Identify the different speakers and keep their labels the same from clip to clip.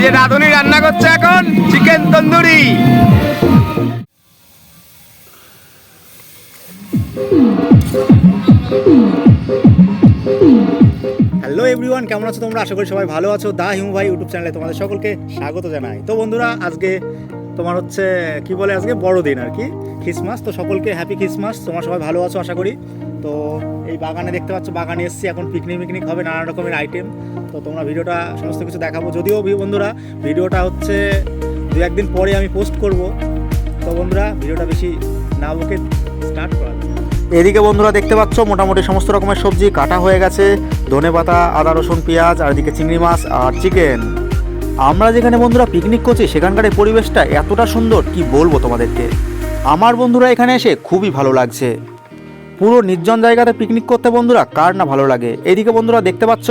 Speaker 1: যে রাঁধুনি রান্না করছে এখন চিকেন তন্দুরি।
Speaker 2: হ্যালো এভরিওয়ান, কেমন আছো তোমরা? আশা করি সবাই ভালো আছো। দা হিমু ভাই ইউটিউব চ্যানেলে তোমাদের সকলকে স্বাগত জানাই। তো বন্ধুরা, আজকে তোমার হচ্ছে কি বলে, আজকে বড়দিন আর কি, খ্রিসমাস। তো সকলকে হ্যাপি খ্রিসমাস। তোমরা সবাই ভালো আছো আশা করি। তো এই বাগানে দেখতে পাচ্ছ, বাগানে এসেছি এখন, পিকনিক হবে, নানান রকমের আইটেম। তো তোমরা ভিডিওটা সমস্ত কিছু দেখাবো। যদিও বন্ধুরা ভিডিওটা হচ্ছে দু একদিন পরে আমি পোস্ট করব। তো বন্ধুরা ভিডিওটা বেশি না বকে স্টার্ট করা যাক। এদিকে বন্ধুরা দেখতে পাচ্ছ মোটামুটি সমস্ত রকমের সবজি কাটা হয়ে গেছে, ধনেপাতা, আদা, রসুন, পেঁয়াজ, আর এদিকে চিংড়ি মাছ আর চিকেন। আমরা যেখানে বন্ধুরা পিকনিক করছি সেখানকার এই পরিবেশটা এতটা সুন্দর কি বলবো তোমাদেরকে। আমার বন্ধুরা এখানে এসে খুবই ভালো লাগছে। পুরো নির্জন জায়গাতে পিকনিক করতে বন্ধুরা কার না ভালো লাগে। এইদিকে বন্ধুরা দেখতে পাচ্ছ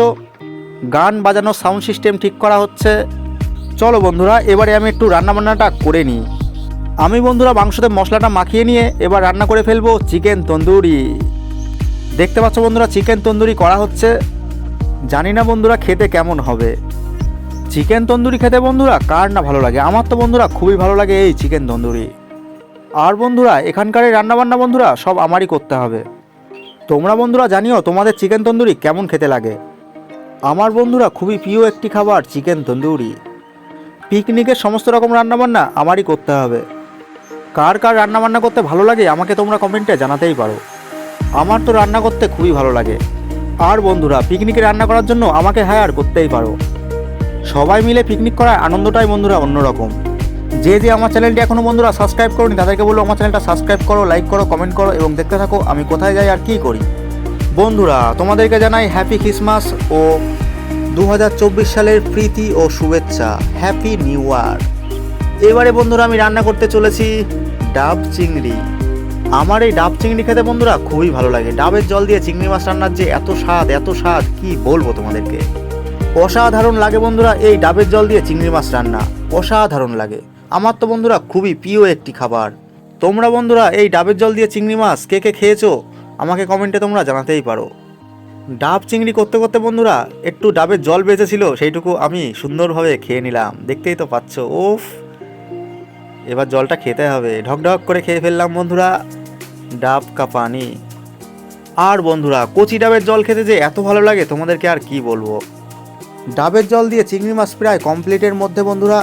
Speaker 2: গান বাজানোর সাউন্ড সিস্টেম ঠিক করা হচ্ছে। চলো বন্ধুরা, এবারে আমি একটু রান্নাবান্নাটা করে নিই। আমি বন্ধুরা মাংসতে মশলাটা মাখিয়ে নিয়ে এবার রান্না করে ফেলবো চিকেন তন্দুরি। দেখতে পাচ্ছ বন্ধুরা চিকেন তন্দুরি করা হচ্ছে। জানি না বন্ধুরা খেতে কেমন হবে। চিকেন তন্দুরি খেতে বন্ধুরা কার না ভালো লাগে। আমার তো বন্ধুরা খুবই ভালো লাগে এই চিকেন তন্দুরি। আর বন্ধুরা এখানকার এই রান্নাবান্না বন্ধুরা সব আমারই করতে হবে। তোমরা বন্ধুরা জানিও তোমাদের চিকেন তন্দুরি কেমন খেতে লাগে। আমার বন্ধুরা খুবই প্রিয় একটি খাবার চিকেন তন্দুরি। পিকনিকের সমস্ত রকম রান্নাবান্না আমারই করতে হবে। কার কার রান্নাবান্না করতে ভালো লাগে আমাকে তোমরা কমেন্টে জানাতেই পারো। আমার তো রান্না করতে খুবই ভালো লাগে। আর বন্ধুরা পিকনিকে রান্না করার জন্য আমাকে হায়ার করতেই পারো। সবাই মিলে পিকনিক করার আনন্দটাই বন্ধুরা অন্যরকম। যে আমার চ্যানেলটি এখনও বন্ধুরা সাবস্ক্রাইব করোনি তাদেরকে বলবো আমার চ্যানেলটা সাবস্ক্রাইব করো, লাইক করো, কমেন্ট করো এবং দেখতে থাকো আমি কোথায় যাই আর কী করি। বন্ধুরা তোমাদেরকে জানাই হ্যাপি খ্রিসমাস ও 2024 সালের প্রীতি ও শুভেচ্ছা। Happy new year. এবারে বন্ধুরা আমি রান্না করতে চলেছি ডাব চিংড়ি। আমার এই ডাব চিংড়ি খেতে বন্ধুরা খুবই ভালো লাগে। ডাবের জল দিয়ে চিংড়ি মাছ রান্নার যে এত স্বাদ কি বলবো তোমাদেরকে। অসাধারণ লাগে বন্ধুরা এই ডাবের জল দিয়ে চিংড়ি মাছ রান্না, অসাধারণ লাগে। আমার তো বন্ধুরা খুবই প্রিয় একটি খাবার। তোমরা বন্ধুরা এই ডাবের জল দিয়ে চিংড়ি মাছ কে কে খেয়েছো আমাকে কমেন্টে তোমরা জানাতেই পারো। ডাব চিংড়ি করতে করতে বন্ধুরা একটু ডাবের জল বেঁচেছিল, সেইটুকু আমি সুন্দরভাবে খেয়ে নিলাম। দেখতেই তো পাচ্ছ। ওফ, এবার জলটা খেতে হবে। ঢকঢক করে খেয়ে ফেললাম বন্ধুরা ডাব কা পানি। আর বন্ধুরা কচি ডাবের জল খেতে যে এত ভালো লাগে তোমাদেরকে আর কি বলবো। ডাবের জল দিয়ে চিংড়ি মাছ প্রায় কমপ্লিটের মধ্যে বন্ধুরা।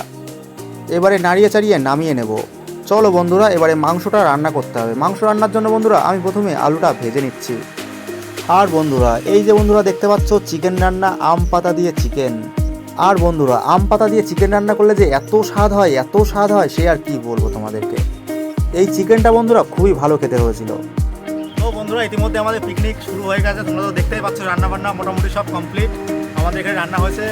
Speaker 2: এবারে নাড়িয়ে চাড়িয়ে নামিয়ে নেব। চলো বন্ধুরা এবারে মাংসটা রান্না করতে হবে। মাংস রান্নার জন্য বন্ধুরা আমি প্রথমে আলুটা ভেজে নিচ্ছি। আর বন্ধুরা এই যে বন্ধুরা দেখতে পাচ্ছ চিকেন রান্না, আম পাতা দিয়ে চিকেন। আর বন্ধুরা আম পাতা দিয়ে চিকেন রান্না করলে যে এত স্বাদ হয় সে আর কি বলবো তোমাদেরকে। এই চিকেনটা বন্ধুরা খুবই ভালো খেতে হয়েছিল। তো বন্ধুরা ইতিমধ্যে আমাদের পিকনিক শুরু হয়ে গেছে। তোমরা তো দেখতেই পাচ্ছ রান্নাবান্না মোটামুটি সব কমপ্লিট। আমাদের এখানে রান্না হয়েছে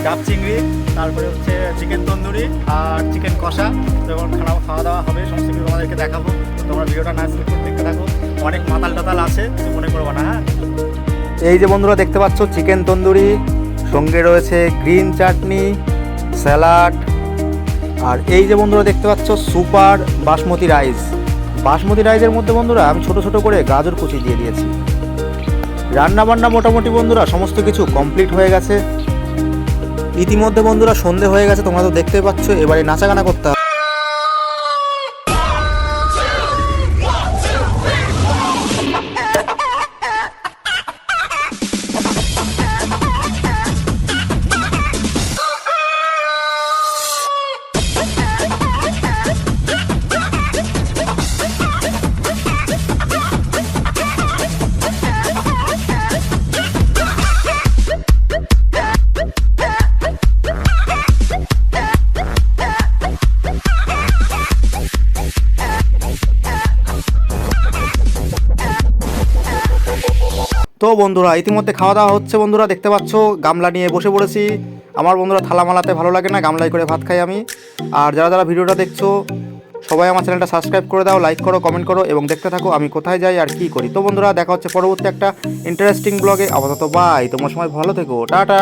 Speaker 2: ডাব চিংড়ি, তারপরে হচ্ছে চিকেন তন্দুরি আর চিকেন কষা। যখন খাওয়া দাওয়া হবে সমস্ত কিছু তোমাদেরকে দেখাবো। তো তোমরা ভিডিওটা না স্কিপ করে দেখতে থাকো। অনেক মাতাল টাতাল আছে, মনে করবো না। হ্যাঁ, এই যে বন্ধুরা দেখতে পাচ্ছ চিকেন তন্দুরি, সঙ্গে রয়েছে গ্রিন চাটনি, স্যালাড। আর এই যে বন্ধুরা দেখতে পাচ্ছ সুপার বাসমতি রাইস। বাসমতি রাইসের মধ্যে বন্ধুরা আমি ছোট ছোট করে গাজর কুচি দিয়ে দিয়েছি। রান্নাবান্না মোটামুটি বন্ধুরা সমস্ত কিছু কমপ্লিট হয়ে গেছে। ইতিমধ্যে বন্ধুরা সন্ধে হয়ে গেছে, তোমরা তো দেখতেই পাচ্ছ। এবারে নাচাগানা করতে হবে। তো বন্ধুরা ইতিমধ্যে খাওয়া দাওয়া হচ্ছে। বন্ধুরা দেখতে পাচ্ছ গামলা নিয়ে বসে পড়েছি। আমার বন্ধুরা থালা মালাতে ভালো লাগে না, গামলাই করে ভাত খাই আমি। আর যারা ভিডিওটা দেখছো সবাই আমার চ্যানেলটা সাবস্ক্রাইব করে দাও, লাইক করো, কমেন্ট করো এবং দেখতে থাকো আমি কোথায় যাই আর কি করি। তো বন্ধুরা দেখা হচ্ছে পরবর্তী একটা ইন্টারেস্টিং ব্লগে। আপাতত বাই, তোমার সময় ভালো থেকো, টাটা।